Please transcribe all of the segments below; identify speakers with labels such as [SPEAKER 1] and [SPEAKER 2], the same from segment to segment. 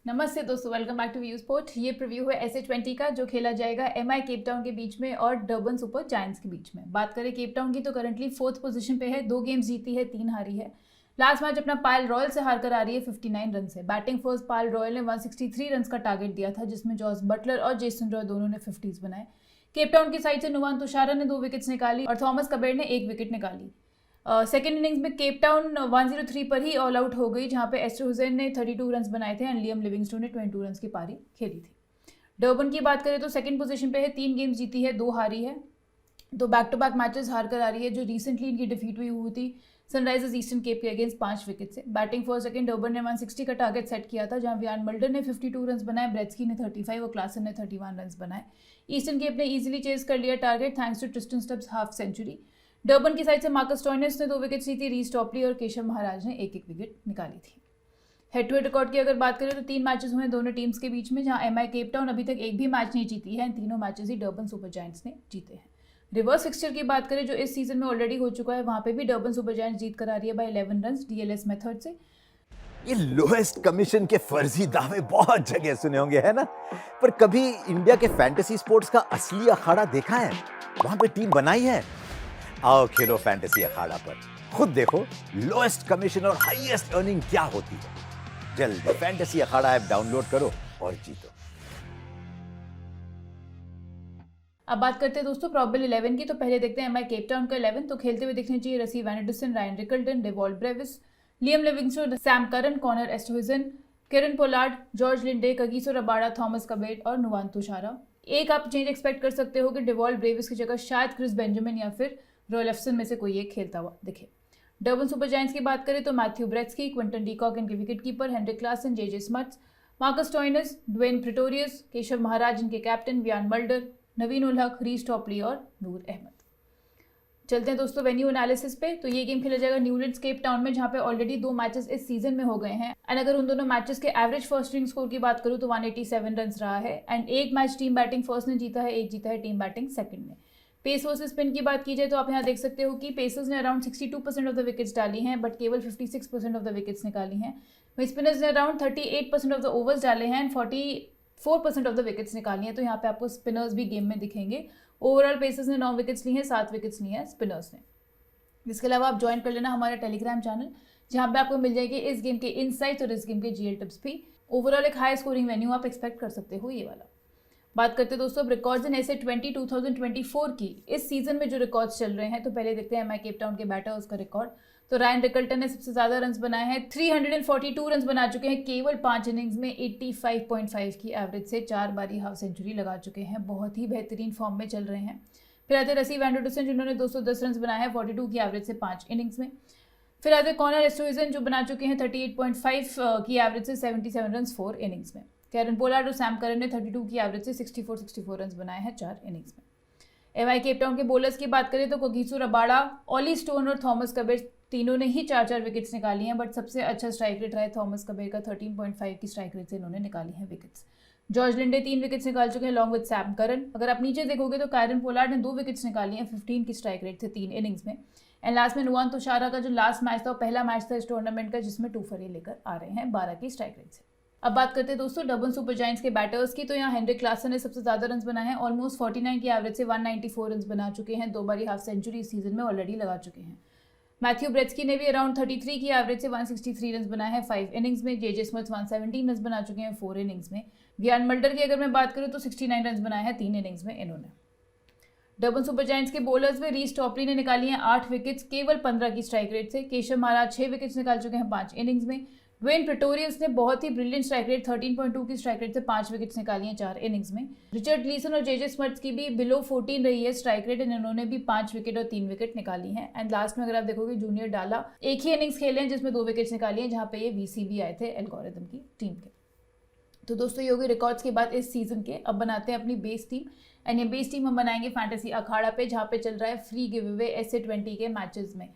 [SPEAKER 1] नमस्ते दोस्तों, welcome back to view sport. ये प्रीव्यू है SA20 का जो खेला जाएगा MI केप टाउन के बीच में और डर्बन सुपर जायंट्स के बीच में। बात करें केप टाउन की तो करंटली 4th पोजीशन पे है, 2 गेम्स जीती है, 3 हारी है। लास्ट मैच अपना पायल रॉयल से हार कर आ रही है 59 रन से। बैटिंग फर्स्ट पायल रॉयल ने 163 रन का टारगेट दिया था, जिसमें जॉस बटलर और जेसन रॉय दोनों ने 50s बनाए। केप टाउन की साइड से नुवान तुषारा ने 2 विकेट्स निकाली और थॉमस कबेर ने 1 विकेट निकाली। सेकेंड इनिंग्स में केप टाउन 103 पर ही ऑल आउट हो गई, जहां पे एस्टर हुसैन ने 32 रन बनाए थे एंड लियम लिविंगस्टोन ने 22 रन की पारी खेली थी। डर्बन की बात करें तो सेकंड पोजीशन पे है, 3 गेम्स जीती है, 2 हारी है। तो बैक टू बैक मैचेस हार कर आ रही है, जो रिसेंटली इनकी डिफीट हुई थी सनराइजर्स ईस्टर्न केप के अगेंस्ट 5 विकेट से। बैटिंग फर्स्ट सेकंड डर्बन ने 160 का टारगेट सेट किया था, जहां वियान मल्डर ने 52 रन बनाए, ब्रेट्सकी ने 35 और क्लासन ने 31 रन बनाए। ईस्टर्न केप ने इजीली चेज कर लिया target thanks to Tristan Stubbs half century. Durban की साइड से मार्कस स्टोइनिस ने 2 विकेट ली थी, रीस टॉपली और केशव महाराज ने 1-1 विकेट निकाली थी। हेड टू हेड रिकॉर्ड की अगर बात करें तो 3 मैचेस हुए दोनों टीम्स के बीच में, जहां MI केप टाउन अभी तक एक भी मैच नहीं जीती है। तीनों मैचेस ही डर्बन सुपर जायंट्स ने जीते हैं। रिवर्स फिक्सचर की बात करें जो इस सीजन में ऑलरेडी हो चुका है, वहां पे भी डर्बन सुपर जायंट्स जीत कर आ रही है बाय 11 रन DLS मेथड से।
[SPEAKER 2] ये लोएस्ट कमीशन के फर्जी दावे बहुत जगह सुने होंगे, है ना? पर कभी इंडिया के फैंटेसी स्पोर्ट्स का असली अखाड़ा देखा है? वहां पे टीम बनाई है। आओ खेलो फैंटेसी अखाड़ा पर, खुद देखो लोएस्ट कमीशन और हाईएस्ट अर्निंग क्या होती है। जल्दी फैंटेसी अखाड़ा ऐप डाउनलोड करो और जीतो।
[SPEAKER 1] अब बात करते हैं दोस्तों प्रॉबेबल 11 की। तो पहले देखते हैं MI केप टाउन का 11। तो खेलते हुए दिखने चाहिए Rassie van Anderson, Ryan Rickelton, Dewald Brevis, Liam Livingstone, Sam Curran, Connor Esterhuizen, Kieron Pollard, George Linde, Kagiso Rabada, Thomas Kaber और नुवान तुषारा। एक आप चेंज एक्सपेक्ट कर सकते हो कि डेवॉल्ट ब्रेविस की जगह शायद क्रिस बेंजामिन या फिर रॉय लेफ्सन में से कोई एक खेलता हुआ दिखे। डर्बन सुपर जायंट्स की बात करें तो मैथ्यू ब्रेट्सकी, क्विंटन डीकॉक इनके wicket keeper, Heinrich Klaasen, JJ Smuts, Marcus Stoinis, Dwaine Pretorius, Keshav Maharaj इनके कैप्टन, वियान मल्डर, नवीन उल हक, रीस टॉपली और नूर अहमद। चलते हैं दोस्तों वेन्यू एनालिसिस पे। तो ये गेम खेला जाएगा न्यूलैंड्स केप टाउन में, जहाँ पे ऑलरेडी 2 मैचेस इस सीजन में हो गए हैं। एंड अगर उन दोनों मैचेस के एवरेज फर्स्ट इनिंग स्कोर की बात करूँ तो 187 रन रहा है। एंड एक मैच टीम बैटिंग फर्स्ट ने जीता है, एक जीता है टीम बैटिंग सेकंड ने। पेस वर्सेस स्पिन की बात की जाए तो आप यहाँ देख सकते हो कि पेसर्स ने अराउंड 62% ऑफ द विकेट्स डाली हैं, बट केवल 56% ऑफ द विकेट्स निकाली हैं। वहीं स्पिनर्स ने अराउंड 38% ऑफ द ओवर्स डाले हैं एंड 44% ऑफ द विकेट्स निकाली हैं। तो यहाँ पे आपको स्पिनर्स भी गेम में दिखेंगे। ओवरऑल पेसर्स ने 9 विकेट्स ली हैं, 7 विकेट्स ली हैं स्पिनर्स ने। इसके अलावा आप ज्वाइन कर लेना हमारा टेलीग्राम चैनल, जहाँ पे आपको मिल जाएगी इस गेम के इनसाइट्स और इस गेम के GL टिप्स भी। ओवरऑल एक हाई स्कोरिंग वेन्यू आप एक्सपेक्ट कर सकते हो ये वाला। बात करते हैं दोस्तों रिकॉर्ड्स इन SA20 2024 की। इस सीजन में जो रिकॉर्ड्स चल रहे हैं तो पहले देखते हैं MI केप टाउन के बैटर्स का रिकॉर्ड। तो रायन रिकल्टन ने सबसे ज्यादा रन बनाए हैं, 342 रन बना चुके हैं केवल 5 इनिंग्स में, 85.5 की एवरेज से 4 बारी हाफ सेंचुरी लगा चुके हैं। बहुत ही बेहतरीन फॉर्म में चल रहे हैं। फिर आते रसी वैन एंडरसन जिन्होंने 210 रन बनाए हैं 42 की एवरेज से 5 इनिंग्स में। फिर आते कॉनर एस्टहुइजन जो बना चुके हैं 38.5 की एवरेज से 77 रन 4 इनिंग्स में। कैरन पोलार्ड और सैम करन ने 32 की एवरेज से 64 रन बनाए हैं 4 इनिंग्स में। MI केप टाउन के बॉलर्स की बात करें तो कगिसो रबाडा, ऑली स्टोन और थॉमस कबेर तीनों ने ही 4-4 विकेट्स निकाली हैं, बट सबसे अच्छा स्ट्राइक रेट रहा है थॉमस कबेर का, 13.5 की स्ट्राइक रेट से इन्होंने निकाली हैं विकेट्स। जॉर्ज लिंडे 3 विकेट्स निकाल चुके हैं लॉन्ग विद सैम करन। अगर आप नीचे देखोगे तो कैरन पोलार्ड ने 2 विकेट्स निकाली हैं 15 की स्ट्राइक रेट से 3 इनिंग्स में। एंड लास्ट में नुवान तुषारा का जो लास्ट मैच था वो पहला मैच था इस टूर्नामेंट का, जिसमें 2 for लेकर आ रहे हैं 12 की स्ट्राइक रेट से। अब बात करते हैं दोस्तों डर्बन सुपर जायंट्स के बैटर्स की। तो यहाँ हेनरिक क्लासन ने सबसे ज्यादा रन बनाए हैं, ऑलमोस्ट 49 की एवरेज से 194 रन बना चुके हैं, 2 बारी हाफ सेंचुरी इस सीजन में ऑलरेडी लगा चुके हैं। मैथ्यू ब्रेट्सकी ने भी अराउंड 33 की एवरेज से 163 रन बनाए हैं 5 इनिंग्स में। JJ स्मट्स 117 रन बना चुके हैं 4 इनिंग्स में। वियान मल्डर की अगर मैं बात करूँ तो 69 रन बनाए हैं 3 इनिंग्स में इन्होंने। डर्बन सुपर जायंट्स के बॉलर्स में रीस टॉपली ने निकाली हैं 8 विकेट्स केवल 15 की स्ट्राइक रेट से। केशव महाराज 6 विकेट्स निकाल चुके हैं 5 इनिंग्स में। ड्वेन प्रिटोरियस ने बहुत ही ब्रिलियंट स्ट्राइक रेट 13.2 की स्ट्राइक रेट से 5 विकेट्स निकाली हैं 4 इनिंग्स में। रिचर्ड लीसन और JJ स्मट्स की भी बिलो 14 रही है स्ट्राइक रेट, इन्होंने भी 5 विकेट और 3 विकेट निकाली हैं। एंड लास्ट में अगर आप देखोगे जूनियर डाला एक ही इनिंग्स खेले हैं जिसमें 2 विकेट्स निकाली हैं, जहाँ पे ये VC भी आए थे एल्गोरिथम की टीम के। तो दोस्तों ये होगी रिकॉर्ड्स के बाद इस सीजन के। अब बनाते हैं अपनी बेस टीम एंड ये बेस टीम हम बनाएंगे फैंटेसी अखाड़ा पे, जहाँ पे चल रहा है फ्री गिव अवे SA20 के मैचेस में।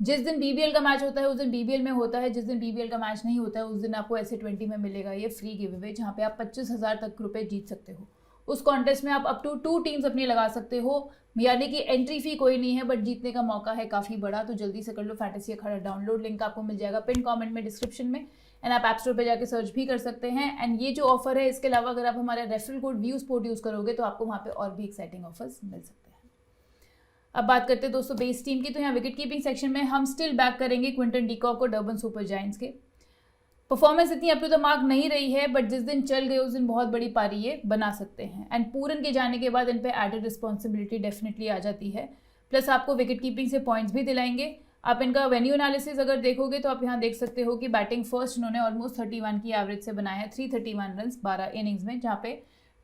[SPEAKER 1] जिस दिन BBL का मैच होता है उस दिन BBL में होता है, जिस दिन BBL का मैच नहीं होता है उस दिन आपको SA20 में मिलेगा ये फ्री गिव अवे, जहाँ पे आप 25,000 तक रुपए जीत सकते हो। उस कॉन्टेस्ट में आप अप टू 2 टीम्स अपनी लगा सकते हो, यानी कि एंट्री फी कोई नहीं है, बट जीतने का मौका है काफ़ी बड़ा। तो जल्दी से कर लो फैंटेसी अखाड़ा डाउनलोड, लिंक आपको मिल जाएगा पिन कमेंट में, डिस्क्रिप्शन में। एंड आप ऐप स्टोर पे जाके सर्च भी कर सकते हैं। एंड ये जो ऑफर है, इसके अलावा अगर आप हमारा referral code view sport use करोगे तो आपको वहाँ पे और भी एक्साइटिंग ऑफर्स मिल सकते हैं। अब बात करते हैं दोस्तों बेस टीम की। तो यहाँ विकेट कीपिंग सेक्शन में हम स्टिल बैक करेंगे क्विंटन डीकॉक और डर्बन सुपर जायंट्स के। परफॉर्मेंस इतनी अप टू द मार्क नहीं रही है, बट जिस दिन चल गए उस दिन बहुत बड़ी पारी ये बना सकते हैं। एंड पूरन के जाने के बाद इन पे एडेड रिस्पॉन्सिबिलिटी डेफिनेटली आ जाती है, प्लस आपको विकेट कीपिंग से पॉइंट्स भी दिलाएंगे। आप इनका वेन्यू एनालिसिस अगर देखोगे तो आप यहाँ देख सकते हो कि बैटिंग फर्स्ट इन्होंने ऑलमोस्ट 31 की एवरेज से बनाया है, 331 रन 12 इनिंग्स में, जहाँ पे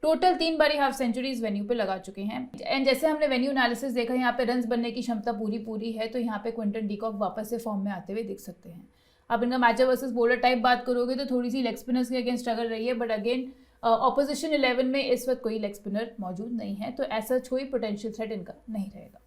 [SPEAKER 1] टोटल 3 बारी हाफ सेंचुरीज वेन्यू पे लगा चुके हैं। एंड जैसे हमने वेन्यू एनालिसिस देखा, यहाँ पे रन्स बनने की क्षमता पूरी है, तो यहाँ पे क्विंटन डीकॉक वापस से फॉर्म में आते हुए दिख सकते हैं। आप इनका मैचर वर्सेस बॉलर टाइप बात करोगे तो थोड़ी सी लेग स्पिनर्स के अगेंस्ट स्ट्रगल रही है, बट अगेन ऑपोजिशन 11 में इस वक्त कोई लेग स्पिनर मौजूद नहीं है, तो ऐसा कोई पोटेंशियल थ्रेट इनका नहीं रहेगा।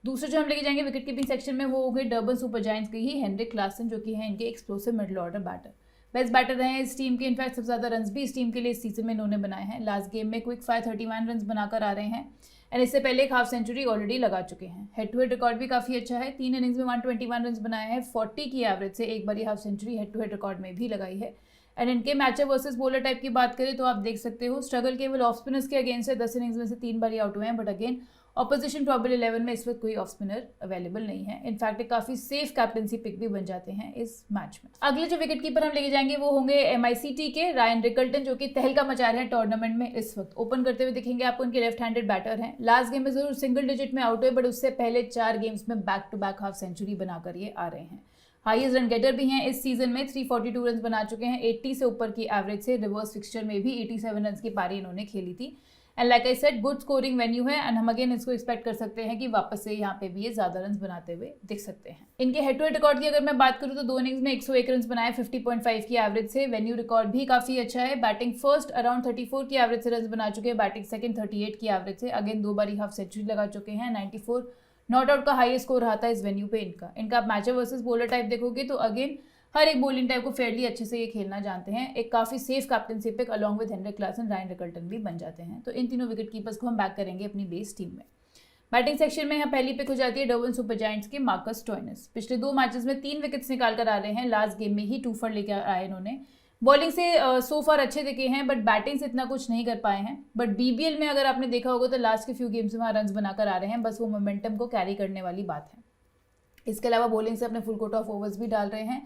[SPEAKER 1] दूसरे जो हम लेके जाएंगे विकेट कीपिंग सेक्शन में वो हो गए डर्बन सुपर जायंट्स के ही हेनरिक क्लासन, जो कि है इनके explosive middle order batter. Best batter रहे हैं इस टीम के, इनफैक्ट सबसे ज़्यादा रन्स भी इस टीम के लिए इस सीजन में इन्होंने बनाए हैं। लास्ट गेम में क्विक फायर 31 रन्स बनाकर आ रहे हैं, एंड इससे पहले एक हाफ सेंचुरी ऑलरेडी लगा चुके हैं। हेड टू हेड रिकॉर्ड भी काफ़ी अच्छा है, 3 इनिंग्स में 121 रन्स बनाए हैं, 40 की एवरेज से एक बारी half century head to head record में भी लगाई है। एंड इनके मैचर वर्सेस बॉलर टाइप की बात करें तो आप देख सकते हो स्ट्रगल केवल ऑफ स्पिनर्स के अगेंस्ट है, 10 इनिंग्स में से 3 बारी आउट हुए हैं, बट अगेन ऑपोजिशन प्रॉबल 11 में इस वक्त कोई ऑफ स्पिनर अवेलेबल नहीं है। इनफैक्ट एक काफी सेफ कैप्टनसी पिक भी बन जाते हैं इस मैच में। अगले जो विकेट कीपर हम लेके जाएंगे वो होंगे MICT के रायन रिकल्टन, जो कि तहलका मचा रहे हैं टूर्नामेंट में इस वक्त। ओपन करते हुए दिखेंगे आपको, इनके लेफ्ट हैंडेड बैटर हैं। लास्ट गेम में जरूर सिंगल डिजिट में आउट हुए, बट उससे पहले 4 गेम्स में back to back half century बनाकर ये आ रहे हैं। हाईएस्ट रन गेटर भी हैं इस सीजन में, 342 रन बना चुके हैं, 80 से ऊपर की एवरेज से। रिवर्स फिक्सचर में भी 87 रन की पारी इन्होंने खेली थी। And like I said, good scoring venue है, एंड हम अगेन इसको एक्सपेक्ट कर सकते हैं कि वापस से यहाँ पे भी ये ज्यादा रन बनाते हुए दिख सकते हैं। इनके हेड टू हेड रिकॉर्ड की अगर मैं बात करूँ तो 2 इनिंग्स में 101 रन बनाए 50.5 की एवरेज से। वेन्यू रिकॉर्ड भी काफी अच्छा है, बैटिंग फर्स्ट अराउंड 34 की एवरेज से रन बना चुके हैं, बैटिंग सेकंड 38 की एवरेज से। अगेन 2 बारी हाफ सेंचुरी लगा चुके हैं, 94 नॉट आउट का हाईएस्ट स्कोर रहा था इस वेन्यू पे इनका। आप मैचर वर्सेस बॉलर टाइप देखोगे तो अगेन हर एक बॉलिंग टाइप को फेयरली अच्छे से ये खेलना जानते हैं। एक काफी safe captaincy pick along with Heinrich Klaasen, Ryan Rickelton भी बन जाते हैं। तो इन तीनों विकेट कीपर्स को हम बैक करेंगे अपनी बेस टीम में। बैटिंग सेक्शन में यहाँ पहली पिक हो जाती है डर्बन सुपर जायंट्स के मार्कस स्टोइनिस। पिछले 2 मैचेस में 3 विकेट्स निकाल कर आ रहे हैं, लास्ट गेम में ही 2 फॉर लेकर आए इन्होंने। बॉलिंग से सो फार अच्छे दिखे हैं, बट बैटिंग से इतना कुछ नहीं कर पाए हैं। बट BBL में अगर आपने देखा होगा तो लास्ट के फ्यू गेम्स में वहाँ रन बनाकर आ रहे हैं, बस वो मोमेंटम को कैरी करने वाली बात है। इसके अलावा बॉलिंग से अपने फुल कोट ऑफ ओवर्स भी डाल रहे हैं,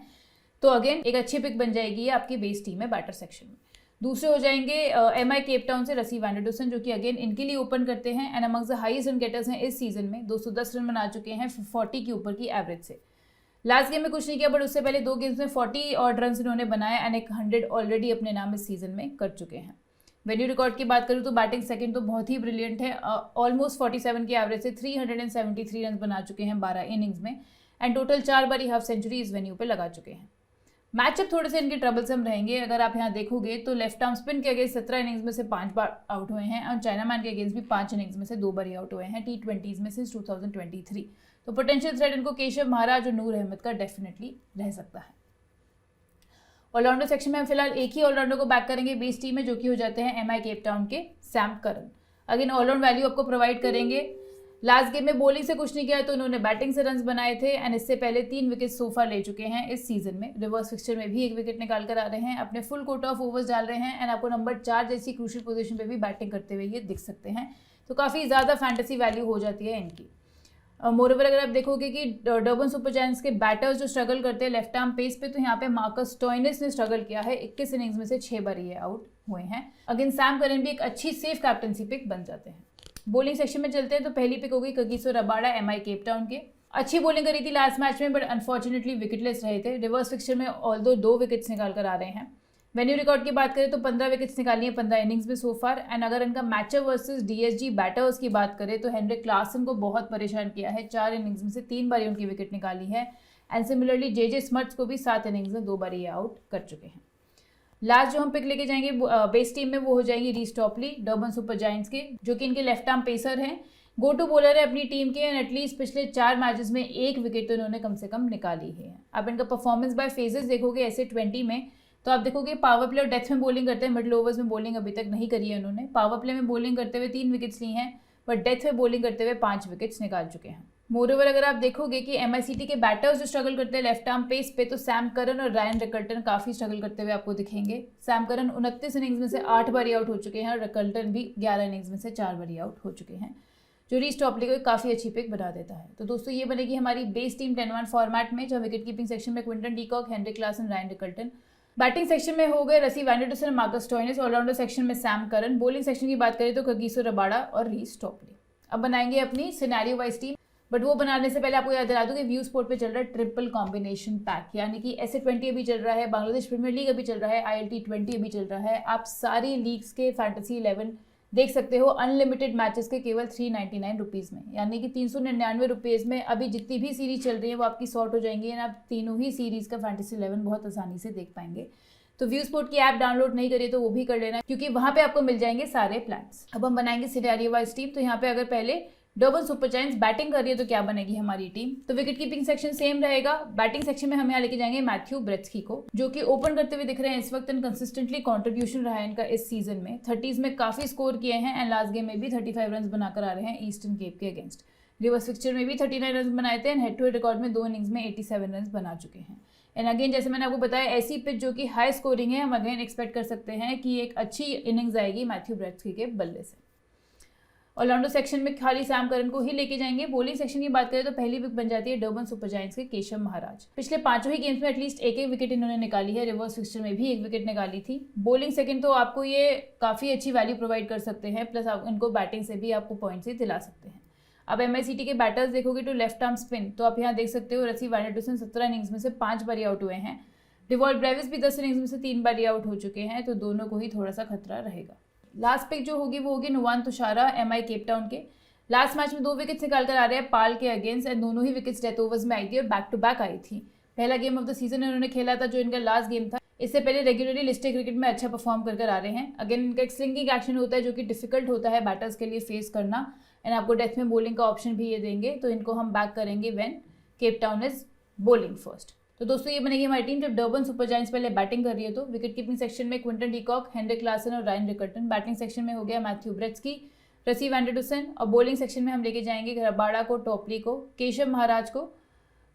[SPEAKER 1] तो अगेन एक अच्छी पिक बन जाएगी आपकी बेस टीम में बैटर सेक्शन में। दूसरे हो जाएंगे MI केप टाउन से रसी वैंडरडुसन, जो कि अगेन इनके लिए ओपन करते हैं, and among the highest run getters हैं इस सीजन में। 210 रन बना चुके हैं 40 के ऊपर की एवरेज से। लास्ट गेम में कुछ नहीं किया, बट उससे पहले 2 गेम्स में 40 और रन इन्होंने बनाया, एंड 100 ऑलरेडी अपने नाम इस सीजन में कर चुके हैं। वेन्यू रिकॉर्ड की बात करूँ तो बैटिंग सेकंड तो बहुत ही ब्रिलियंट है, ऑलमोस्ट 47 की एवरेज से 373 रन बना चुके हैं 12 इनिंग्स में, एंड टोटल 4 बारी हाफ सेंचुरी इस वेन्यू पे लगा चुके हैं। मैचअप थोड़े से इनके ट्रबलसम रहेंगे। अगर आप यहाँ देखोगे तो लेफ्ट आर्म स्पिन के अगेंस्ट 17 इनिंग्स में से 5 बार आउट हुए हैं, और चाइना मैन के अगेंस्ट भी 5 इनिंग्स में से 2 बार आउट हुए हैं T20s में सिंस 2023। तो पोटेंशियल थ्रेट इनको केशव महाराज और नूर अहमद का डेफिनेटली रह सकता है। ऑलराउंडर सेक्शन में हम फिलहाल एक ही ऑलराउंडर को बैक करेंगे बेस टीम में, जो कि हो जाते हैं MI केप टाउन के Sam Curran. Again allround value आपको प्रोवाइड करेंगे। लास्ट गेम में बॉलिंग से कुछ नहीं किया तो उन्होंने बैटिंग से रन्स बनाए थे, एंड इससे पहले 3 विकेट सोफा ले चुके हैं इस सीजन में। रिवर्स फिक्सचर में भी 1 विकेट निकाल कर आ रहे हैं, अपने फुल कोट ऑफ ओवर्स डाल रहे हैं, एंड आपको नंबर 4 जैसी क्रूशियल पोजीशन पे भी बैटिंग करते हुए ये दिख सकते हैं। तो काफ़ी ज़्यादा फैंटेसी वैल्यू हो जाती है इनकी। मोरओवर अगर आप देखोगे कि डर्बन सुपर जायंट्स के बैटर्स जो स्ट्रगल करते हैं लेफ्ट आर्म पेस पे, तो यहाँ पे मार्कस स्टोइनिस ने स्ट्रगल किया है, 21 इनिंग्स में से 6 बार ये आउट हुए हैं। अगेन सैम करन भी एक अच्छी सेफ कैप्टनसी पिक बन जाते हैं। बॉलिंग सेक्शन में चलते हैं तो पहली पिक हो गई Kagiso Rabada MI Cape Town के। अच्छी बॉलिंग करी थी लास्ट मैच में, बट अनफॉर्चुनेटली विकेटलेस रहे थे। रिवर्स फिक्सचर में ऑल्दो 2 विकेट्स निकाल कर आ रहे हैं। वेन्यू रिकॉर्ड की बात करें तो 15 विकेट्स निकाली है 15 इनिंग्स में सो फार, एंड अगर इनका मैचर वर्सेस DSG बैटर्स की बात करें तो हेनरिक क्लासन को बहुत परेशान किया है। 4 इनिंग्स में से 3 बारी उनकी विकेट निकाली है, एंड सिमिलरली JJ स्मर्ट्स को भी 7 इनिंग्स में 2 बारी आउट कर चुके हैं। लास्ट जो हम पिक लेके जाएंगे बेस टीम में वो हो जाएंगी Reece Topley Durban Super Giants के, जो कि इनके लेफ्ट आर्म पेसर हैं, गो टू बॉलर है अपनी टीम के, एंड एटलीस्ट पिछले 4 मैचेस में 1 विकेट तो इन्होंने कम से कम निकाली है। आप इनका परफॉर्मेंस बाय फेजेस देखोगे ऐसे 20 में, तो आप देखोगे पावर प्ले और डेथ में बॉलिंग करते हैं, मिडिल ओवर्स में बॉलिंग अभी तक नहीं करी है उन्होंने। पावर प्ले में बॉलिंग करते हुए 3 विकेट्स ली हैं, बट डेथ में बॉलिंग करते हुए 5 विकेट्स निकाल चुके हैं। मोरओवर अगर आप देखोगे कि MICT के बैटर्स जो स्ट्रगल करते हैं लेफ्ट आर्म पेस पे, तो सैम करन और रायन रिकल्टन काफ़ी स्ट्रगल करते हुए आपको दिखेंगे। सैम करन 29 इनिंग्स में से 8 बारी आउट हो चुके हैं और रिकल्टन भी 11 इनिंग्स में से 4 बारी आउट हो चुके हैं, जो रीस टॉपली को काफ़ी अच्छी पिक बना देता है। तो दोस्तों ये बनेगी हमारी बेस टीम 10-1 फॉर्मेट में, जो विकेट कीपिंग सेक्शन में Quinton de Kock, Heinrich Klaasen, Ryan Rickelton. Batting section में हो गए Rassie van der Dussen, Marcus Stoinis. Allrounder section में सैम करन। बॉलिंग सेक्शन की बात करें तो कगिसो रबाडा और रीस टॉपली। अब बनाएंगे अपनी सिनेरियो वाइज टीम, बट वो बनाने से पहले आपको याद दिला दूं कि व्यू स्पोर्ट पे चल रहा है ट्रिपल कॉम्बिनेशन पैक, यानी कि SA20 अभी चल रहा है, बांग्लादेश प्रीमियर लीग अभी चल रहा है, ILT20 अभी चल रहा है। आप सारी लीग्स के फैंटेसी 11 देख सकते हो अनलिमिटेड मैचेस के केवल 399 रुपीज़ में, यानी कि 399 रुपीज़ में अभी जितनी भी सीरीज चल रही है वो आपकी सॉर्ट हो जाएंगी एंड आप तीनों ही सीरीज का फैंटेसी 11 बहुत आसानी से देख पाएंगे। तो व्यू स्पोर्ट की ऐप डाउनलोड नहीं करिए तो वो भी कर लेना, क्योंकि वहाँ पे आपको मिल जाएंगे सारे प्लान्स। अब हम बनाएंगे सिनेरियो वाइज टीम। तो यहाँ पे अगर पहले डर्बन सुपर जायंट्स बैटिंग कर रही है तो क्या बनेगी हमारी टीम। तो विकेट कीपिंग सेक्शन सेम रहेगा। बैटिंग सेक्शन में हम यहाँ लेके जाएंगे मैथ्यू ब्रेट्सकी को, जो कि ओपन करते हुए दिख रहे हैं इस वक्त एंड कंसिस्टेंटली कंट्रीब्यूशन रहा है इनका इस सीजन में। 30s में काफी स्कोर किए हैं एंड लास्ट गेम में भी 35 रन बनाकर आ रहे हैं ईस्टर्न केप के अगेंस्ट। रिवर्स फिक्सचर में भी 39 रन बनाए थे and head to head record में 2 इनिंग्स में 87 रन बना चुके हैं। एंड अगेन जैसे मैंने आपको बताया, ऐसी पिच जो कि हाई स्कोरिंग है, हम अगेन एक्सपेक्ट कर सकते हैं कि एक अच्छी इनिंग्स आएगी मैथ्यू ब्रेट्सकी के बल्ले से। ऑलराउंडर सेक्शन में खाली सैम करन को ही लेके जाएंगे। बॉलिंग सेक्शन की बात करें तो पहली विकेट बन जाती है डर्बन सुपर जायंट्स के केशव महाराज। पिछले 5 ही गेम्स में एटलीस्ट एक विकेट इन्होंने निकाली है, रिवर्स फिक्सचर में भी 1 विकेट निकाली थी। बॉलिंग सेकंड तो आपको ये काफ़ी अच्छी वैल्यू प्रोवाइड कर सकते हैं, प्लस आप इनको बैटिंग से भी आपको पॉइंट्स ही दिला सकते हैं। अब MICT के बैटर्स देखोगे तो लेफ्ट आर्म स्पिन, तो आप यहाँ देख सकते हो रसी वैंडरडुसन 17 इनिंग्स में से 5 बारी आउट हुए हैं। डिवॉल्ट ब्रेविस भी 10 इनिंग्स में से 3 बारी आउट हो चुके हैं, तो दोनों को ही थोड़ा सा खतरा रहेगा। लास्ट पिक जो होगी वो होगी Nuwan Thushara MI Cape Town के। लास्ट मैच में 2 विकेट्स निकाल कर आ रहे हैं पाल के अगेंस्ट एंड दोनों ही विकेट्स डेथ ओवर्स में आई थी और बैक टू बैक आई थी। पहला गेम ऑफ द सीजन इन्होंने खेला था जो इनका लास्ट गेम था। इससे पहले रेगुलरली लिस्टेड क्रिकेट में अच्छा परफॉर्म कर आ रहे हैं। अगेन इनका एक स्लिंगिंग एक्शन होता है जो कि डिफिकल्ट होता है बैटर्स के लिए फेस करना, एंड आपको डेथ में बॉलिंग का ऑप्शन भी ये देंगे, तो इनको हम बैक करेंगे when Cape Town is bowling first. तो दोस्तों ये बनेगी हमारी टीम जब डर्बन सुपर जायंट्स पहले बैटिंग कर रही है। तो विकेट कीपिंग सेक्शन में क्विंटन डीकॉक, हेनरिक क्लासन और रायन रिकल्टन। बैटिंग सेक्शन में हो गया मैथ्यू ब्रेट्सकी, रसी वैंडरडुसन, और बॉलिंग सेक्शन में हम लेके जाएंगे रबाडा को, टॉपली को, केशव महाराज को,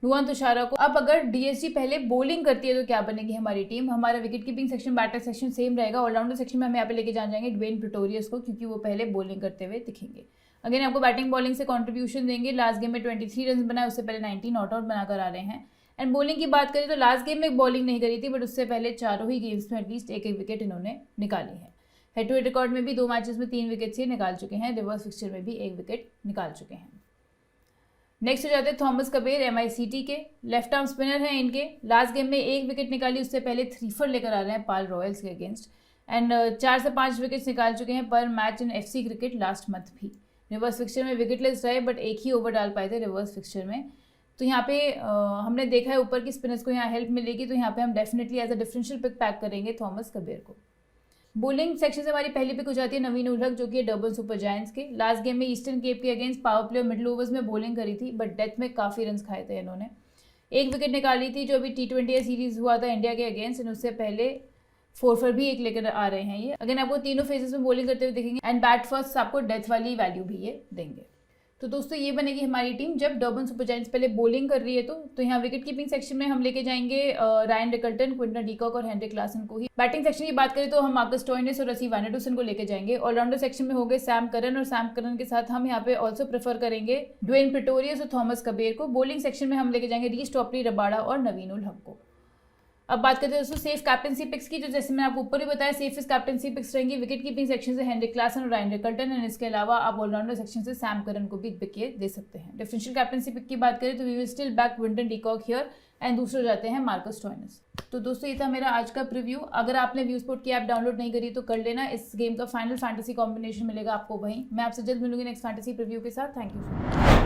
[SPEAKER 1] नुवान तुषारा को। अब अगर DSG पहले बॉलिंग करती है तो क्या बनेगी हमारी टीम। हमारा wicket keeping section batter section same रहेगा। ऑलराउंडर सेक्शन में हम यहाँ पे लेके जाएंगे ड्वेन प्रिटोरियस को, क्योंकि वो पहले बॉलिंग करते हुए दिखेंगे। अगेन आपको बैटिंग बॉलिंग से कंट्रीब्यूशन देंगे। लास्ट गेम में 23 रन बनाए, उससे पहले 19 नॉट आउट बनाकर आ रहे हैं। एंड बॉलिंग की बात करें तो लास्ट गेम में बॉलिंग नहीं करी थी, बट उससे पहले चारों ही गेम्स में एटलीस्ट एक विकेट इन्होंने निकाली है। हेड टू हेड रिकॉर्ड में भी 2 मैचेस में 3 विकेट्स ही निकाल चुके हैं। रिवर्स फिक्सचर में भी 1 विकेट निकाल चुके हैं। नेक्स्ट हो जाते हैं थॉमस कबीर MICT के। लेफ्ट आर्म स्पिनर हैं इनके। लास्ट गेम में 1 विकेट निकाली, उससे पहले 3 for लेकर आ रहे हैं पाल रॉयल्स के अगेंस्ट एंड 4 से 5 विकेट्स निकाल चुके हैं पर मैच इन FC क्रिकेट लास्ट मंथ भी। रिवर्स फिक्सचर में विकेटलेस रहे बट 1 ही ओवर डाल पाए थे रिवर्स फिक्सचर में। तो यहाँ पे हमने देखा है ऊपर की स्पिनर्स को यहाँ हेल्प मिलेगी, तो यहाँ पे हम definitely as a differential pick pack करेंगे थॉमस कबीर को। बॉलिंग सेक्शन से हमारी पहली पिक हो जाती है नवीन उल हक, जो कि डर्बन सुपर जायंट्स के। लास्ट गेम में ईस्टर्न केप के अगेंस्ट पावर प्ले और मिडिल ओवर्स में बॉलिंग करी थी, बट डेथ में काफ़ी रन खाए थे इन्होंने। 1 विकेट निकाली थी जो अभी T20 सीरीज हुआ था इंडिया के अगेंस्ट, एंड उससे पहले 4 for भी 1 लेकर आ रहे हैं ये। अगेन आपको तीनों फेजेस में बॉलिंग करते हुए दिखेंगे एंड बैट फर्स्ट आपको डेथ वाली वैल्यू भी ये देंगे। तो दोस्तों ये बनेगी हमारी टीम जब डर्बन सुपर जायंट्स पहले बॉलिंग कर रही है। तो यहाँ विकेट कीपिंग सेक्शन में हम लेके जाएंगे रायन रिकल्टन, क्विंटन डीकॉक और हेनरिक क्लासन को ही। बैटिंग सेक्शन की बात करें तो हम मार्कस स्टोइनिस और रसी वैंडरडुसन को लेके जाएंगे। ऑलराउंडर सेक्शन में हो गए सैम करन, और सैम करन के साथ हम यहाँ पे ऑल्सो प्रेफर करेंगे ड्वेन प्रिटोरियस और थॉमस कबीर को। बॉलिंग सेक्शन में हम लेके जाएंगे रीस टॉपली, रबाडा और नवीन उल हक को। अब बात करते हैं दोस्तों सेफ कैप्टनसी पिक्स की, जो जैसे मैंने आपको ऊपर ही बताया सेफेस्ट कैप्टनसी पिक्स रहेंगी विकेट कीपिंग सेक्शन से हेनरिक क्लासन और रायन रिकल्टन, एंड इसके अलावा आप ऑलराउंडर सेक्शन से सैम करन को भी पिक दे सकते हैं। डिफरेंशियल कैप्टनसी पिक की बात करें तो we will still back Quinton de Kock here and दूसरे जाते हैं मार्कस स्टोइनिस। तो दोस्तों ये था मेरा आज का प्रीव्यू। अगर आपने व्यू स्पोर्ट की ऐप डाउनलोड नहीं करी तो कर लेना। इस गेम का फाइनल फैंटेसी कॉम्बिनेशन मिलेगा आपको वहीं। मैं आपसे जल्द मिलूंगी नेक्स्ट फैंटेसी प्रीव्यू के साथ। Thank you.